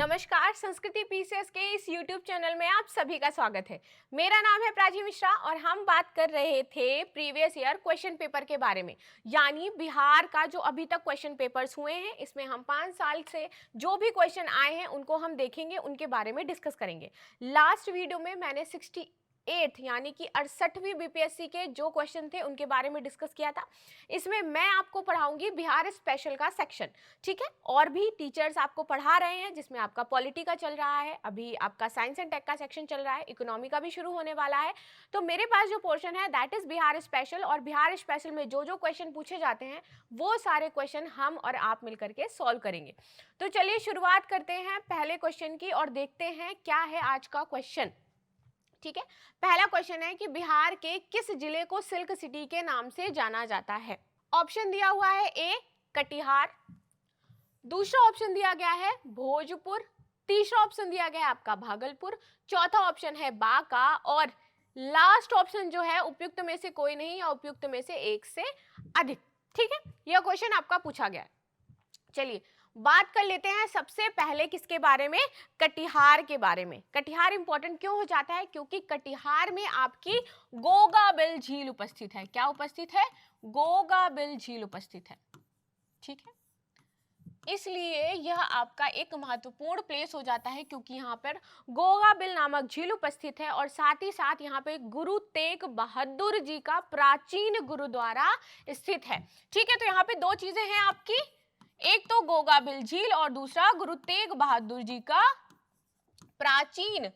नमस्कार, संस्कृति पीसीएस के इस YouTube चैनल में आप सभी का स्वागत है। मेरा नाम है प्राची मिश्रा और हम बात कर रहे थे प्रीवियस ईयर क्वेश्चन पेपर के बारे में, यानी बिहार का जो अभी तक क्वेश्चन पेपर्स हुए हैं इसमें हम 5 साल से जो भी क्वेश्चन आए हैं उनको हम देखेंगे, उनके बारे में डिस्कस करेंगे। लास्ट वीडियो में मैंने 68 यानी कि 68वीं बीपीएससी के जो क्वेश्चन थे उनके बारे में डिस्कस किया था। इसमें मैं आपको पढ़ाऊंगी बिहार स्पेशल का सेक्शन, ठीक है। और भी टीचर्स आपको पढ़ा रहे हैं जिसमें आपका पॉलिटी का चल रहा है, अभी आपका साइंस एंड टेक का सेक्शन चल रहा है, इकोनॉमी का भी शुरू होने वाला है। तो मेरे पास जो पोर्शन है दैट इज बिहार स्पेशल, और बिहार स्पेशल में जो जो क्वेश्चन पूछे जाते हैं वो सारे क्वेश्चन हम और आप मिलकर के सॉल्व करेंगे। तो चलिए शुरुआत करते हैं पहले क्वेश्चन की और देखते हैं क्या है आज का क्वेश्चन, ठीक है। पहला क्वेश्चन है कि बिहार के किस जिले को सिल्क सिटी के नाम से जाना जाता है। ऑप्शन दिया हुआ है ए कटिहार, दूसरा ऑप्शन दिया गया है भोजपुर, तीसरा ऑप्शन दिया गया है आपका भागलपुर, चौथा ऑप्शन है बांका और लास्ट ऑप्शन जो है उपयुक्त में से कोई नहीं या उपयुक्त में से एक से अधिक, ठीक है। यह क्वेश्चन आपका पूछा गया है। चलिए बात कर लेते हैं सबसे पहले किसके बारे में, कटिहार के बारे में। कटिहार इंपॉर्टेंट क्यों हो जाता है, क्योंकि कटिहार में आपकी गोगाबिल झील उपस्थित है। क्या उपस्थित है? गोगाबिल झील उपस्थित है, ठीक है। इसलिए यह आपका एक महत्वपूर्ण प्लेस हो जाता है क्योंकि यहाँ पर गोगाबिल नामक झील उपस्थित है और साथ ही साथ यहाँ पे गुरु तेग बहादुर जी का प्राचीन गुरुद्वारा स्थित है, ठीक है। तो यहाँ पे दो चीजें हैं आपकी, एक तो गोगाबिल झील और दूसरा गुरु तेग बहादुर जी का प्राचीन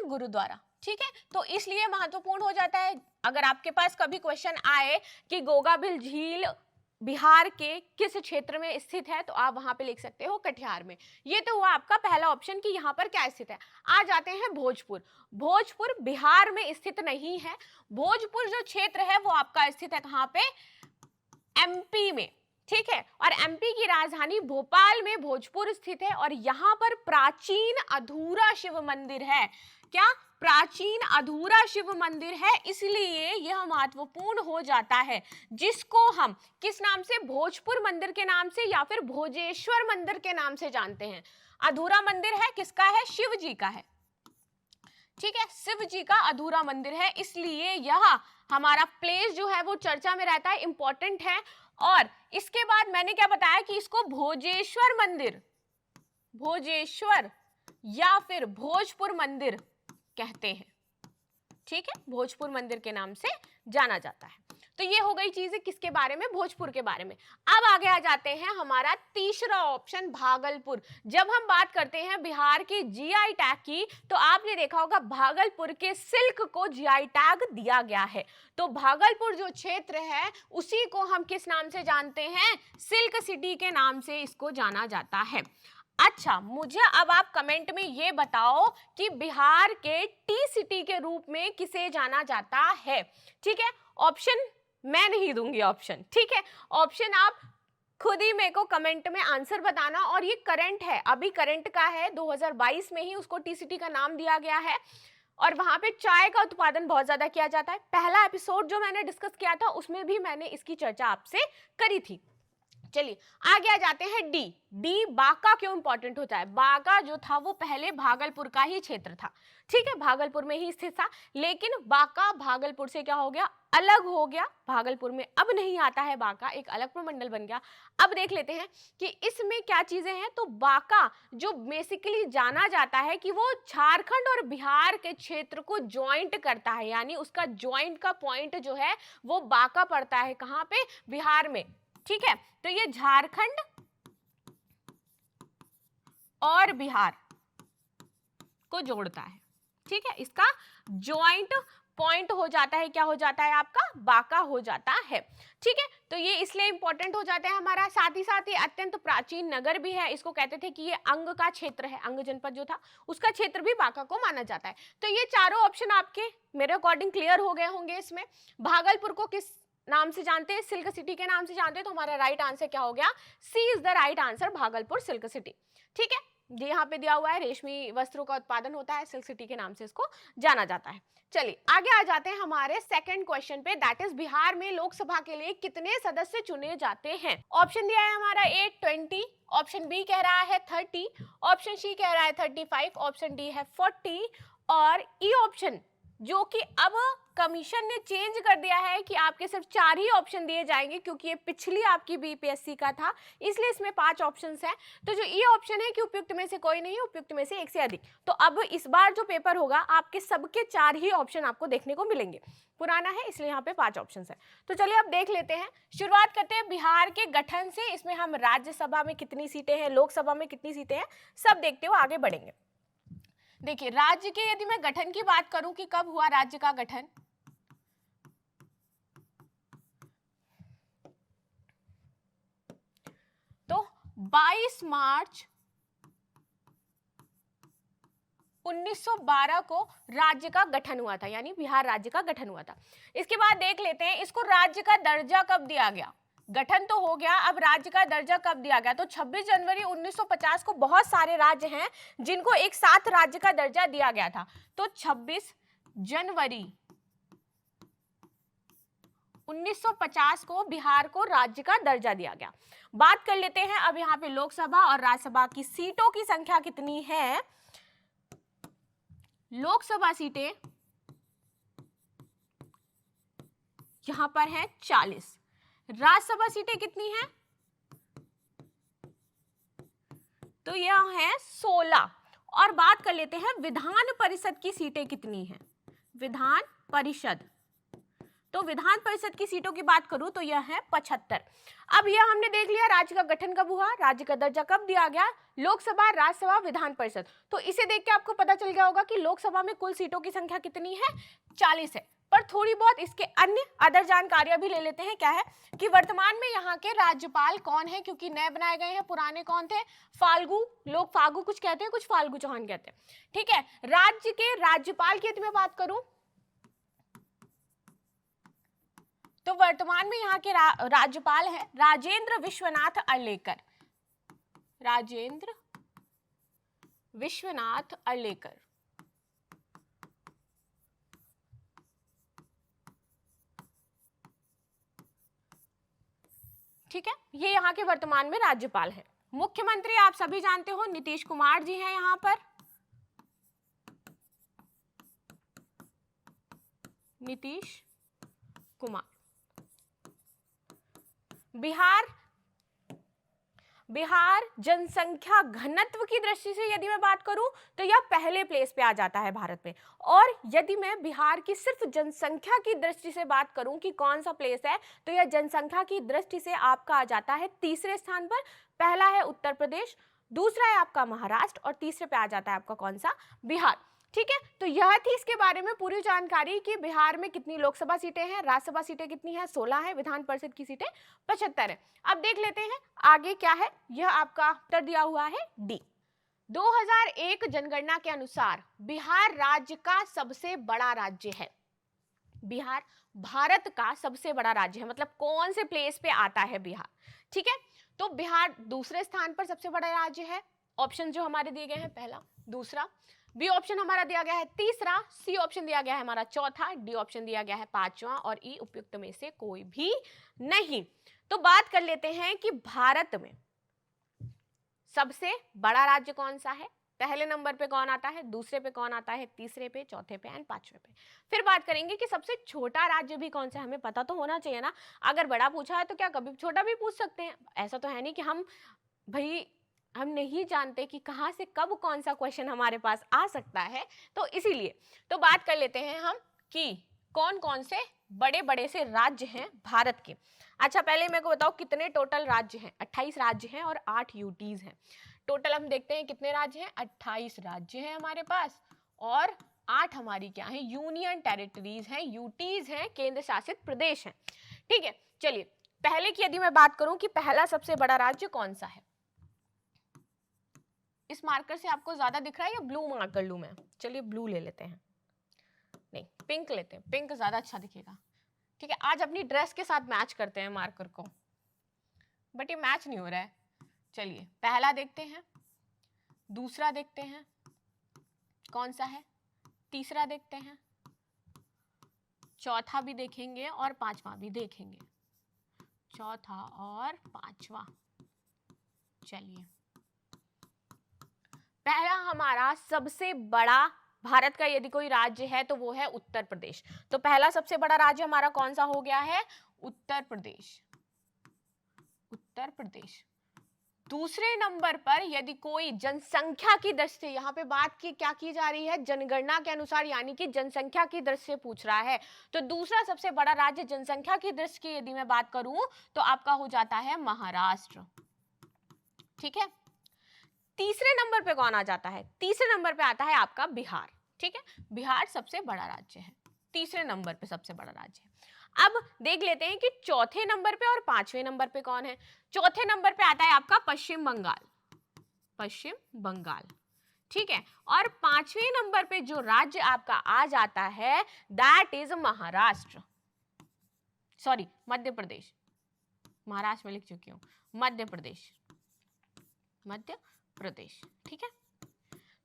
गुरुद्वारा, ठीक है। तो इसलिए महत्वपूर्ण हो जाता है। अगर आपके पास कभी क्वेश्चन आए कि गोगाबिल झील बिहार के किस क्षेत्र में स्थित है तो आप वहां पे लिख सकते हो कटिहार में। ये तो हुआ आपका पहला ऑप्शन कि यहाँ पर क्या स्थित है। आ जाते हैं भोजपुर। भोजपुर बिहार में स्थित नहीं है। भोजपुर जो क्षेत्र है वो आपका स्थित है कहाँ पे? एमपी में, ठीक है। और एमपी की राजधानी भोपाल में भोजपुर स्थित है और यहाँ पर प्राचीन अधूरा शिव मंदिर है। क्या? प्राचीन अधूरा शिव मंदिर है, इसलिए यह महत्वपूर्ण हो जाता है, जिसको हम किस नाम से? भोजपुर मंदिर के नाम से या फिर भोजेश्वर मंदिर के नाम से जानते हैं। अधूरा मंदिर है, किसका है? शिव जी का है, ठीक है। शिव जी का अधूरा मंदिर है, इसलिए यह हमारा प्लेस जो है वो चर्चा में रहता है, इंपॉर्टेंट है। और इसके बाद मैंने क्या बताया कि इसको भोजेश्वर मंदिर, भोजेश्वर या फिर भोजपुर मंदिर कहते हैं, ठीक है। भोजपुर मंदिर के नाम से जाना जाता है। तो ये हो गई चीजें किसके बारे में? भोजपुर के बारे में। अब आगे आ जाते हैं हमारा तीसरा ऑप्शन भागलपुर। जब हम बात करते हैं बिहार के जीआई टैग की तो आपने देखा होगा भागलपुर के सिल्क को जीआई टैग दिया गया है। तो भागलपुर जो क्षेत्र है उसी को हम किस नाम से जानते हैं? सिल्क सिटी के नाम से इसको जाना जाता है। अच्छा, मुझे अब आप कमेंट में ये बताओ कि बिहार के टी सिटी के रूप में किसे जाना जाता है, ठीक है। ऑप्शन मैं नहीं दूंगी ऑप्शन, ठीक है। ऑप्शन आप खुद ही मेरे को कमेंट में आंसर बताना। और ये करंट है, अभी करंट का है, 2022 में ही उसको टी सिटी का नाम दिया गया है और वहां पे चाय का उत्पादन बहुत ज्यादा किया जाता है। पहला एपिसोड जो मैंने डिस्कस किया था उसमें भी मैंने इसकी चर्चा आपसे करी थी। चलिए आगे आ जाते हैं डी। डी बांका क्यों इंपॉर्टेंट होता है? बांका जो था वो पहले भागलपुर का ही क्षेत्र था, ठीक है, भागलपुर में ही स्थित था, लेकिन बांका भागलपुर से क्या हो गया? अलग हो गया। भागलपुर में अब नहीं आता है बांका, एक अलग प्रमंडल बन गया। अब देख लेते हैं कि इसमें क्या चीजें हैं। तो बांका जो बेसिकली जाना जाता है कि वो झारखंड और बिहार के क्षेत्र को ज्वाइंट करता है, यानी उसका ज्वाइंट का पॉइंट जो है वो बांका पड़ता है। कहाँ पे? बिहार में, ठीक है। तो ये झारखंड और बिहार को जोड़ता है, ठीक है। इसका ज्वाइंट पॉइंट हो जाता है, क्या हो जाता है आपका? बांका हो जाता है, ठीक है। तो ये इसलिए इंपॉर्टेंट हो जाता है हमारा। साथ ही अत्यंत प्राचीन नगर भी है। इसको कहते थे कि ये अंग का क्षेत्र है, अंग जनपद जो था उसका क्षेत्र भी बांका को माना जाता है। तो ये चारों ऑप्शन आपके मेरे अकॉर्डिंग क्लियर हो गए होंगे। इसमें भागलपुर को किस नाम से जानते हैं? सिल्क सिटी के नाम से जानते हैं। तो हमारा राइट आंसर क्या हो गया? C is the right answer, Bhagalpur silk city, ठीक है। ये यहाँ पे दिया हुआ है, रेशमी वस्त्रों का उत्पादन होता है, सिल्क सिटी के नाम से इसको जाना जाता है। चलिए आगे आ जाते हैं हमारे सेकंड क्वेश्चन पे, दैट इज बिहार में लोकसभा के लिए कितने सदस्य चुने जाते हैं। ऑप्शन दिया है हमारा ए 20, ऑप्शन बी कह रहा है 30, ऑप्शन सी कह रहा है 35, ऑप्शन डी है 40 और ई ऑप्शन जो कि अब कमीशन ने चेंज कर दिया है कि आपके सिर्फ 4 ही ऑप्शन दिए जाएंगे, क्योंकि ये पिछली आपकी बीपीएससी का था, इसलिए इसमें 5 ऑप्शंस हैं। तो जो ई ऑप्शन है कि उपयुक्त में से कोई नहीं, उपयुक्त में से एक से अधिक, तो अब इस बार जो पेपर होगा आपके सबके 4 ही ऑप्शन आपको देखने को मिलेंगे। पुराना है इसलिए यहाँ पे 5 ऑप्शन है। तो चलिए अब देख लेते हैं, शुरुआत करते हैं बिहार के गठन से। इसमें हम राज्यसभा में कितनी सीटें हैं, लोकसभा में कितनी सीटें हैं, सब देखते हुए आगे बढ़ेंगे। देखिए राज्य के यदि मैं गठन की बात करूं कि कब हुआ राज्य का गठन, तो 22 मार्च 1912 को राज्य का गठन हुआ था, यानी बिहार राज्य का गठन हुआ था। इसके बाद देख लेते हैं इसको राज्य का दर्जा कब दिया गया। गठन तो हो गया, अब राज्य का दर्जा कब दिया गया, तो 26 जनवरी 1950 को बहुत सारे राज्य हैं जिनको एक साथ राज्य का दर्जा दिया गया था, तो 26 जनवरी 1950 को बिहार को राज्य का दर्जा दिया गया। बात कर लेते हैं अब यहाँ पे लोकसभा और राज्यसभा की सीटों की संख्या कितनी है। लोकसभा सीटें यहां पर है 40, राज्यसभा सीटें कितनी हैं, तो यह है 16। और बात कर लेते हैं विधान परिषद की सीटें कितनी हैं। विधान परिषद, तो विधान परिषद की सीटों की बात करूं तो यह है 75। अब यह हमने देख लिया राज्य का गठन कब हुआ, राज्य का दर्जा कब दिया गया, लोकसभा, राज्यसभा, विधान परिषद। तो इसे देख के आपको पता चल गया होगा कि लोकसभा में कुल सीटों की संख्या कितनी है, 40 है। पर थोड़ी बहुत इसके अन्य अदर जानकारियां भी ले लेते हैं। क्या है कि वर्तमान में यहाँ के राज्यपाल कौन है, क्योंकि नए बनाए गए हैं, पुराने कौन थे, फाल्गु, लोग फागु कुछ कहते हैं, कुछ फाल्गु चौहान कहते हैं। ठीक है, राज्य के राज्यपाल की यदि मैं बात करूं तो वर्तमान में यहाँ के राज्यपाल हैं राजेंद्र विश्वनाथ अर्लेकर। राजेंद्र विश्वनाथ अर्लेकर। ठीक है, ये यहाँ के वर्तमान में राज्यपाल हैं। मुख्यमंत्री आप सभी जानते हो नीतीश कुमार जी हैं यहाँ पर, नीतीश कुमार। बिहार जनसंख्या घनत्व की दृष्टि से यदि मैं बात करूं तो यह पहले प्लेस पे आ जाता है भारत में। और यदि मैं बिहार की सिर्फ जनसंख्या की दृष्टि से बात करूं कि कौन सा प्लेस है, तो यह जनसंख्या की दृष्टि से आपका आ जाता है तीसरे स्थान पर। पहला है उत्तर प्रदेश, दूसरा है आपका महाराष्ट्र और तीसरे पे आ जाता है आपका कौन सा, बिहार। ठीक है, तो यह थी इसके बारे में पूरी जानकारी कि बिहार में कितनी लोकसभा सीटें हैं, राज्यसभा सीटें कितनी हैं, 16 है, विधान परिषद की सीटें 75 है। अब देख लेते हैं आगे क्या है, यह आपका उत्तर दिया हुआ है डी। 2001 जनगणना के अनुसार बिहार राज्य का सबसे बड़ा राज्य है। बिहार भारत का सबसे बड़ा राज्य है, मतलब कौन से प्लेस पे आता है बिहार। ठीक है, तो बिहार दूसरे स्थान पर सबसे बड़ा राज्य है। ऑप्शन जो हमारे दिए गए हैं, पहला, दूसरा, बी ऑप्शन हमारा दिया गया है तीसरा, सी ऑप्शन दिया गया है हमारा चौथा, डी ऑप्शन दिया गया है पांचवा और ई उपयुक्त में से कोई भी नहीं। तो बात कर लेते हैं कि भारत में सबसे बड़ा राज्य कौन सा है, पहले नंबर पे कौन आता है, दूसरे पे कौन आता है, तीसरे पे, चौथे पे एंड पांचवे पे। फिर बात करेंगे कि सबसे छोटा राज्य भी कौन सा, हमें पता तो होना चाहिए ना। अगर बड़ा पूछा है तो क्या कभी छोटा भी पूछ सकते हैं, ऐसा तो है नहीं कि हम नहीं जानते कि कहाँ से कब कौन सा क्वेश्चन हमारे पास आ सकता है। तो इसीलिए तो बात कर लेते हैं हम कि कौन कौन से बड़े बड़े से राज्य हैं भारत के। अच्छा, पहले मेरे को बताओ कितने टोटल राज्य हैं। 28 राज्य हैं और 8 यूटीज हैं। टोटल हम देखते हैं कितने राज्य हैं, 28 राज्य हैं हमारे पास और 8 हमारी क्या है, यूनियन टेरिटरीज हैं, यूटीज हैं, केंद्र शासित प्रदेश हैं। ठीक है, चलिए पहले की यदि मैं बात करूं कि पहला सबसे बड़ा राज्य कौन सा है, इस मार्कर से आपको ज्यादा दिख रहा है या ब्लू मार्कर लूं मैं, चलिए ब्लू ले लेते हैं, नहीं पिंक लेते हैं, पिंक ज्यादा अच्छा दिखेगा। ठीक है, आज अपनी ड्रेस के साथ मैच करते हैं मार्कर को, बट ये मैच नहीं हो रहा है। चलिए पहला देखते हैं, दूसरा देखते हैं कौन सा है, तीसरा देखते हैं, चौथा भी देखेंगे और पांचवा भी देखेंगे, चौथा और पांचवा। चलिए, पहला हमारा सबसे बड़ा भारत का यदि कोई राज्य है तो वो है उत्तर प्रदेश। तो पहला सबसे बड़ा राज्य हमारा कौन सा हो गया है, उत्तर प्रदेश, उत्तर प्रदेश। दूसरे नंबर पर यदि कोई जनसंख्या की दृष्टि से, यहाँ पे बात की क्या की जा रही है, जनगणना के अनुसार, यानी कि जनसंख्या की दृष्टि से पूछ रहा है, तो दूसरा सबसे बड़ा राज्य जनसंख्या की दृष्टि की यदि मैं बात करूं तो आपका हो जाता है महाराष्ट्र। ठीक है, तीसरे नंबर पे कौन आ जाता है, तीसरे नंबर पे आता है आपका बिहार। ठीक है, बिहार सबसे बड़ा राज्य है, तीसरे नंबर पे सबसे बड़ा राज्य है। अब देख लेते हैं कि चौथे नंबर पे और पांचवें नंबर पे कौन है। चौथे नंबर पे आता है आपका पश्चिम बंगाल, पश्चिम बंगाल। ठीक है, और पांचवें नंबर पे जो राज्य आपका आ जाता है that is Maharashtra, sorry Madhya Pradesh, Maharashtra में लिख चुकी हूं, मध्य प्रदेश, मध्य प्रदेश। ठीक है,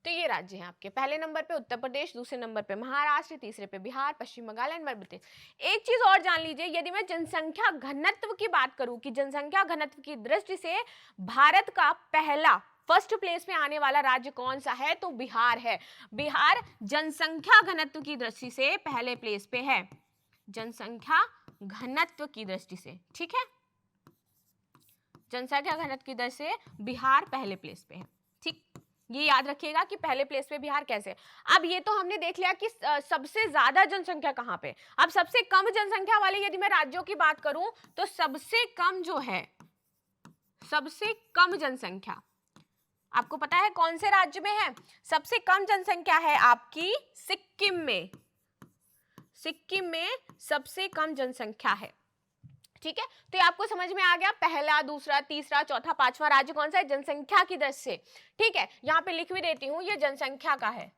तो ये राज्य हैं आपके, पहले नंबर पे उत्तर प्रदेश, दूसरे नंबर पे महाराष्ट्र, तीसरे पे बिहार, पश्चिम बंगाल एंड मध्य प्रदेश। एक चीज और जान लीजिए, यदि मैं जनसंख्या घनत्व की बात करूं कि जनसंख्या घनत्व की दृष्टि से भारत का पहला फर्स्ट प्लेस में आने वाला राज्य कौन सा है, तो बिहार है। बिहार जनसंख्या घनत्व की दृष्टि से पहले प्लेस पे है, जनसंख्या घनत्व की दृष्टि से। ठीक है, जनसंख्या घनत्व की दृष्टि से बिहार पहले प्लेस पे है। ठीक, ये याद रखिएगा कि पहले प्लेस पे बिहार कैसे। अब ये तो हमने देख लिया कि सबसे ज्यादा जनसंख्या कहाँ पे। अब सबसे कम जनसंख्या वाले यदि मैं राज्यों की बात करूं तो सबसे कम जो है, सबसे कम जनसंख्या आपको पता है कौन से राज्य में है, सबसे कम जनसंख्या है आपकी सिक्किम में, सिक्किम में सबसे कम जनसंख्या है। ठीक है, तो ये आपको समझ में आ गया, पहला, दूसरा, तीसरा, चौथा, पांचवा राज्य कौन सा है, जनसंख्या की दृष्टि से। ठीक है, यहां पे लिख भी देती हूं, ये जनसंख्या का है।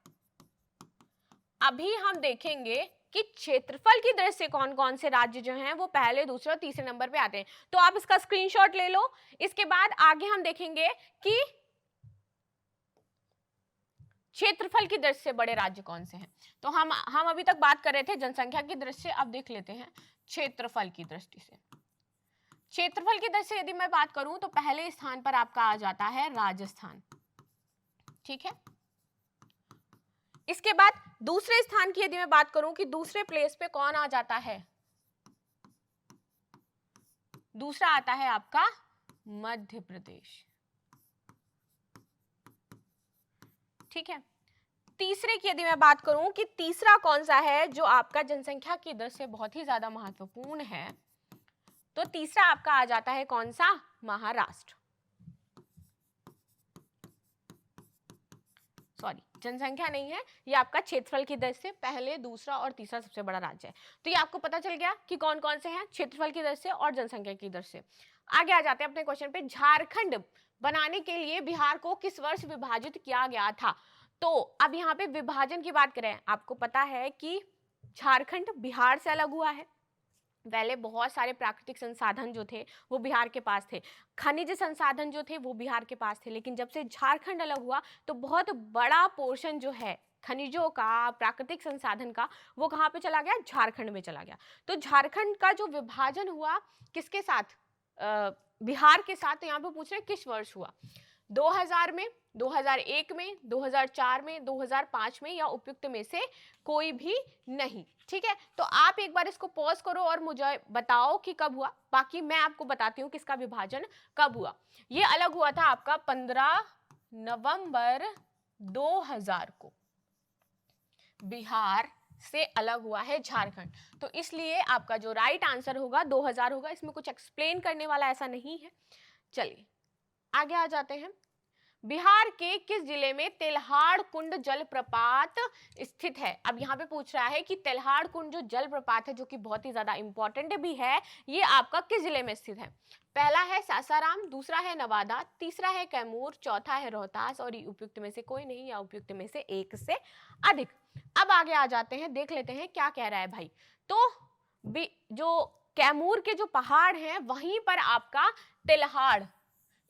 अभी हम देखेंगे कि क्षेत्रफल की दृष्टि से कौन कौन से राज्य जो हैं वो पहले, दूसरे और तीसरे नंबर पे आते हैं। तो आप इसका स्क्रीनशॉट ले लो। इसके बाद आगे हम देखेंगे कि क्षेत्रफल की दृष्टि से बड़े राज्य कौन से हैं। तो हम अभी तक बात कर रहे थे जनसंख्या की दृष्टि से, अब देख लेते हैं क्षेत्रफल की दृष्टि से। क्षेत्रफल की दृष्टि से यदि मैं बात करूं तो पहले स्थान पर आपका आ जाता है राजस्थान। ठीक है, इसके बाद दूसरे स्थान की यदि मैं बात करूं कि दूसरे प्लेस पे कौन आ जाता है, दूसरा आता है आपका मध्य प्रदेश। ठीक है, तीसरे की यदि मैं बात करूं कि तीसरा कौन सा है जो आपका जनसंख्या की दृष्टि से बहुत ही ज्यादा महत्वपूर्ण है, तो तीसरा आपका आ जाता है कौन सा, महाराष्ट्र। सॉरी, जनसंख्या नहीं है, ये आपका क्षेत्रफल की दृष्टि से पहले, दूसरा और तीसरा सबसे बड़ा राज्य है। तो ये आपको पता चल गया कि कौन कौन से हैं क्षेत्रफल की दृष्टि से और जनसंख्या की दृष्टि से। आगे आ जाते हैं अपने क्वेश्चन पे। झारखंड बनाने के लिए बिहार को किस वर्ष विभाजित किया गया था। तो अब यहाँ पे विभाजन की बात करें, आपको पता है कि झारखंड बिहार से अलग हुआ है। पहले बहुत सारे प्राकृतिक संसाधन जो थे वो बिहार के पास थे, खनिज संसाधन जो थे वो बिहार के पास थे, लेकिन जब से झारखंड अलग हुआ तो बहुत बड़ा पोर्शन जो है खनिजों का, प्राकृतिक संसाधन का, वो कहाँ पे चला गया, झारखंड में चला गया। तो झारखंड का जो विभाजन हुआ किसके साथ, बिहार के साथ। तो यहाँ पे पूछ रहे किस वर्ष हुआ, 2000 में, 2001 में, 2004 में, 2005 में, या उपयुक्त में से कोई भी नहीं। ठीक है, तो आप एक बार इसको पॉज करो और मुझे बताओ कि कब हुआ, बाकी मैं आपको बताती हूँ किसका विभाजन कब हुआ। ये अलग हुआ था आपका 15 नवंबर 2000 को, बिहार से अलग हुआ है झारखंड। तो इसलिए आपका जो राइट आंसर होगा 2000 होगा, इसमें कुछ एक्सप्लेन करने वाला ऐसा नहीं है। चलिए आगे आ जाते हैं। बिहार के किस जिले में तेल्हाड़ कुंड जलप्रपात स्थित है। अब यहाँ पे पूछ रहा है कि तेल्हाड़ कुंड जो जलप्रपात है, जो कि बहुत ही ज्यादा इंपॉर्टेंट भी है, ये आपका किस जिले में स्थित है। पहला है सासाराम, दूसरा है नवादा, तीसरा है कैमूर, चौथा है रोहतास, और उपयुक्त में से कोई नहीं या उपयुक्त में से एक से अधिक। अब आगे आ जाते हैं, देख लेते हैं क्या कह रहा है भाई। तो जो कैमूर के जो पहाड़ हैं वहीं पर आपका तेल्हाड़,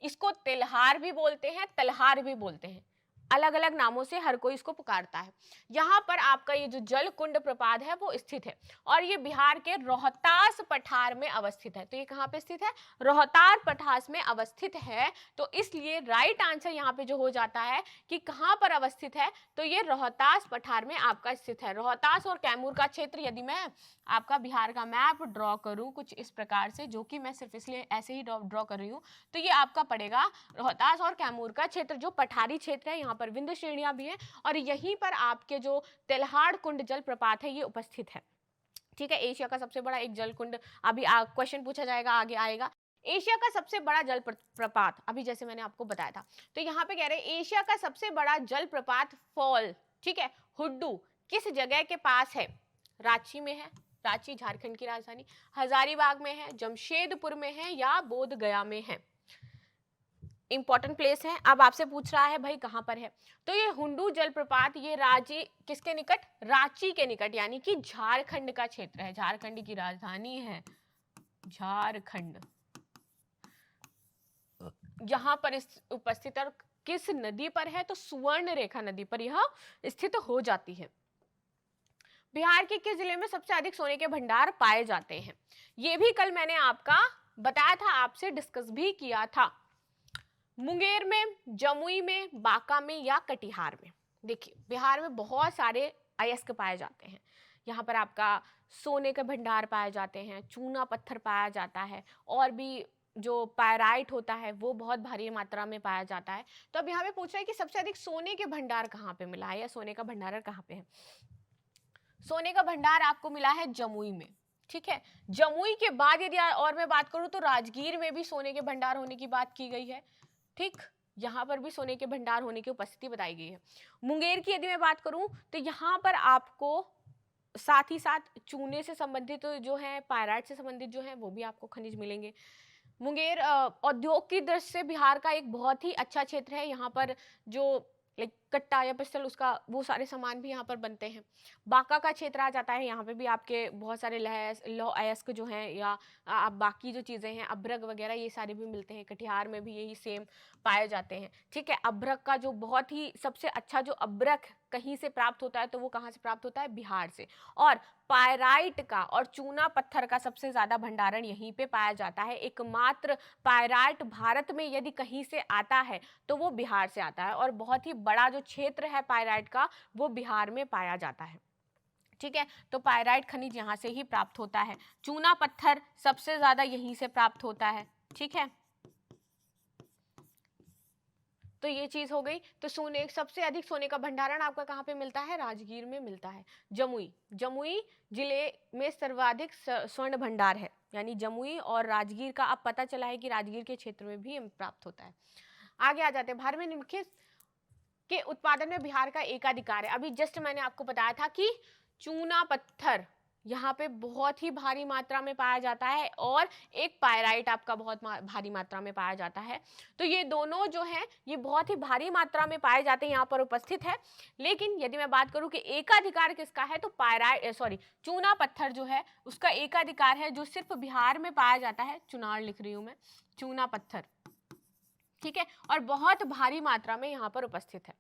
इसको तिल्हार भी बोलते हैं, तलहार भी बोलते हैं, अलग अलग नामों से हर कोई इसको पुकारता है। यहाँ पर आपका ये जो जल कुंड प्रपात है वो स्थित है और ये बिहार के रोहतास पठार में अवस्थित है। तो ये कहाँ पे स्थित है? रोहतास पठार में अवस्थित है। तो इसलिए राइट आंसर यहाँ पे जो हो जाता है कि कहाँ पर अवस्थित है, तो ये रोहतास पठार में आपका स्थित है। रोहतास और कैमूर का क्षेत्र, यदि मैं आपका बिहार का मैप ड्रॉ करूं कुछ इस प्रकार से, जो कि मैं सिर्फ इसलिए ऐसे ही ड्रॉ कर रही हूं, तो ये आपका पड़ेगा रोहतास और कैमूर का क्षेत्र, जो पठारी क्षेत्र है। यहाँ पर विंध्य श्रेणियां भी है और यहीं पर आपके जो तेल्हाड़ कुंड जलप्रपात है ये उपस्थित है। ठीक है, एशिया का सबसे बड़ा एक जल कुंड, अभी क्वेश्चन पूछा जाएगा, आगे आएगा। एशिया का सबसे बड़ा जल प्रपात, अभी जैसे मैंने आपको बताया था, तो यहाँ पे कह रहे हैं एशिया का सबसे बड़ा जल प्रपात फॉल, ठीक है, हुड्डू, किस जगह के पास है? रांची में है, रांची झारखंड की राजधानी, हजारीबाग में है, जमशेदपुर में है या बोध गया में है। इंपॉर्टेंट प्लेस है। अब आपसे पूछ रहा है भाई कहां पर है, तो ये हुंडू जलप्रपात ये रांची किसके निकट? रांची के निकट, यानी कि झारखंड का क्षेत्र है, झारखंड की राजधानी है झारखंड, यहां पर उपस्थित। और किस नदी पर है? तो सुवर्ण रेखा नदी पर यह स्थित हो जाती है। बिहार के किस जिले में सबसे अधिक सोने के भंडार पाए जाते हैं? ये भी कल मैंने आपका बताया था, आपसे डिस्कस भी किया था। मुंगेर में, जमुई में, बांका में या कटिहार में? देखिए बिहार में बहुत सारे अयस्क पाए जाते हैं। यहाँ पर आपका सोने के भंडार पाए जाते हैं, चूना पत्थर पाया जाता है, और भी जो पायराइट होता है वो बहुत भारी मात्रा में पाया जाता है। तो अब यहाँ पे पूछ रहा है कि सबसे अधिक सोने के भंडार कहाँ पे मिला है या सोने का भंडार कहाँ पे है? सोने का भंडार आपको मिला है जमुई में, ठीक है। जमुई के बाद यदि और मैं बात करूं तो राजगीर में भी सोने के भंडार होने की बात की गई है, ठीक, यहाँ पर भी सोने के भंडार होने की उपस्थिति बताई गई है। मुंगेर की यदि मैं बात करूं तो यहाँ पर आपको साथ ही साथ चूने से संबंधित जो है, पायराइट से संबंधित जो है वो भी आपको खनिज मिलेंगे। मुंगेर औद्योग की दृष्टि से बिहार का एक बहुत ही अच्छा क्षेत्र है। यहाँ पर जो लाइक कट्टा या पिस्टल, उसका वो सारे सामान भी यहाँ पर बनते हैं। बांका का क्षेत्र आ जाता है, यहाँ पे भी आपके बहुत सारे लौह अयस्क जो हैं या आप बाकी जो चीज़ें हैं अभ्रक वगैरह ये सारे भी मिलते हैं। कटिहार में भी यही सेम पाए जाते हैं, ठीक है। अभ्रक का जो बहुत ही सबसे अच्छा जो अभ्रक कहीं से प्राप्त होता है तो वो कहाँ से प्राप्त होता है? बिहार से। और पायराइट का और चूना पत्थर का सबसे ज्यादा भंडारण यहीं पे पाया जाता है। एकमात्र पायराइट भारत में यदि कहीं से आता है तो वो बिहार से आता है, और बहुत ही बड़ा जो क्षेत्र है पायराइट का वो बिहार में पाया जाता है, ठीक है। तो पायराइट खनिज यहाँ से ही प्राप्त होता है, चूना पत्थर सबसे ज्यादा यहीं से प्राप्त होता है, ठीक है। तो ये चीज हो गई। तो सोने, सबसे अधिक सोने का भंडारण आपका कहाँ पे मिलता है? राजगीर में मिलता है। जमुई, जमुई जिले में सर्वाधिक स्वर्ण भंडार है, यानी जमुई और राजगीर का अब पता चला है कि राजगीर के क्षेत्र में भी प्राप्त होता है। आगे आ जाते हैं, भारत में निम्नलिखित के उत्पादन में बिहार का एकाधिकार है। अभी जस्ट मैंने आपको बताया था कि चूना पत्थर यहाँ पे बहुत ही भारी मात्रा में पाया जाता है और एक पायराइट आपका बहुत भारी मात्रा में पाया जाता है। तो ये दोनों जो है ये बहुत ही भारी मात्रा में पाए जाते हैं, यहाँ पर उपस्थित है। लेकिन यदि मैं बात करूं कि एकाधिकार किसका है, तो पायराइट चूना पत्थर जो है उसका एकाधिकार है, जो सिर्फ बिहार में पाया जाता है। चुनार लिख रही हूं मैं, चूना पत्थर, ठीक है, और बहुत भारी मात्रा में यहाँ पर उपस्थित है।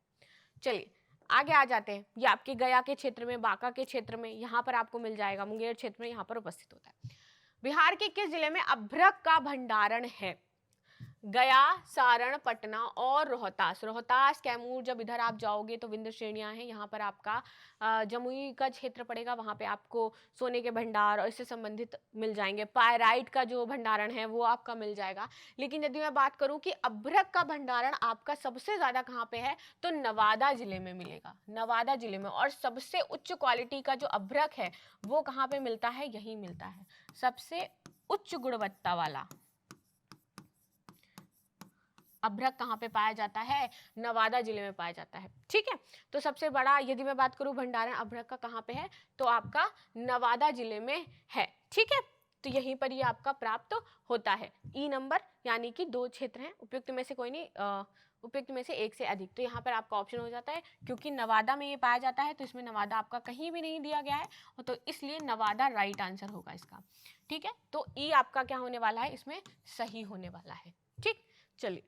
चलिए आगे आ जाते हैं, ये आपके गया के क्षेत्र में, बांका के क्षेत्र में यहाँ पर आपको मिल जाएगा, मुंगेर क्षेत्र में यहाँ पर उपस्थित होता है। बिहार के किस जिले में अभ्रक का भंडारण है? गया, सारण, पटना और रोहतास। रोहतास, कैमूर, जब इधर आप जाओगे तो विंध्य श्रेणियां हैं, यहाँ पर आपका जमुई का क्षेत्र पड़ेगा, वहाँ पे आपको सोने के भंडार और इससे संबंधित मिल जाएंगे। पायराइट का जो भंडारण है वो आपका मिल जाएगा। लेकिन यदि मैं बात करूँ कि अभ्रक का भंडारण आपका सबसे ज़्यादा कहाँ पे है, तो नवादा जिले में मिलेगा, नवादा जिले में। और सबसे उच्च क्वालिटी का जो अभ्रक है वो कहाँ पे मिलता है? यही मिलता है, सबसे उच्च गुणवत्ता वाला अभ्रक कहाँ पे पाया जाता है? नवादा जिले में पाया जाता है, ठीक है। तो सबसे बड़ा यदि मैं बात करूं भंडारण अभ्रक का कहाँ पे है, तो आपका नवादा जिले में है, ठीक है। तो यहीं पर ये आपका प्राप्त होता है। ई नंबर, यानी कि 2 क्षेत्र हैं, उपयुक्त में से कोई नहीं, उपयुक्त में से एक से अधिक। तो यहाँ पर आपका ऑप्शन हो जाता है, क्योंकि नवादा में ये पाया जाता है तो इसमें नवादा आपका कहीं भी नहीं दिया गया है, तो इसलिए नवादा राइट आंसर होगा इसका, ठीक है। तो ई आपका क्या होने वाला है? इसमें सही होने वाला है, ठीक। चलिए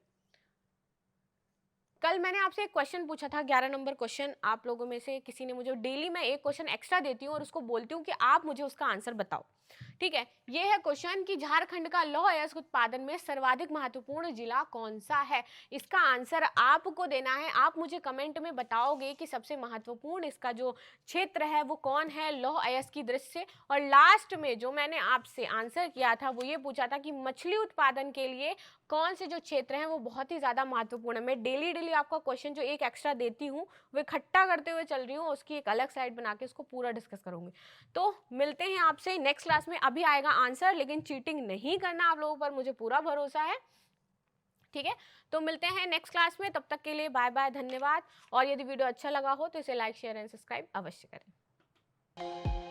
कल मैंने आपसे एक क्वेश्चन पूछा था, 11 नंबर क्वेश्चन। आप लोगों में से किसी ने मुझे, डेली मैं एक क्वेश्चन एक्स्ट्रा देती हूँ और उसको बोलती हूँ कि आप मुझे उसका आंसर बताओ, ठीक है। ये है क्वेश्चन कि झारखंड का लौह अयस्क उत्पादन में सर्वाधिक महत्वपूर्ण जिला कौन सा है। इसका आंसर आपको देना है। आप मुझे कमेंट में बताओगे कि सबसे महत्वपूर्ण इसका जो क्षेत्र है वो कौन है लौह अयस्क की दृष्टि से। और लास्ट में जो मैंने आपसे आंसर किया था वो ये पूछा था कि मछली उत्पादन के लिए कौन से जो क्षेत्र हैं वो बहुत ही ज्यादा महत्वपूर्ण है। मैं डेली डेली आपका क्वेश्चन जो एक एक्स्ट्रा देती हूँ वो इकट्ठा करते हुए चल रही हूँ, उसकी एक अलग साइड बना के उसको पूरा डिस्कस करूंगी। तो मिलते हैं आपसे नेक्स्ट क्लास में। अभी आएगा आंसर, लेकिन चीटिंग नहीं करना आप लोगों पर मुझे पूरा भरोसा है, ठीक है। तो मिलते हैं नेक्स्ट क्लास में, तब तक के लिए बाय बाय, धन्यवाद। और यदि वीडियो अच्छा लगा हो तो इसे लाइक शेयर एंड सब्सक्राइब अवश्य करें।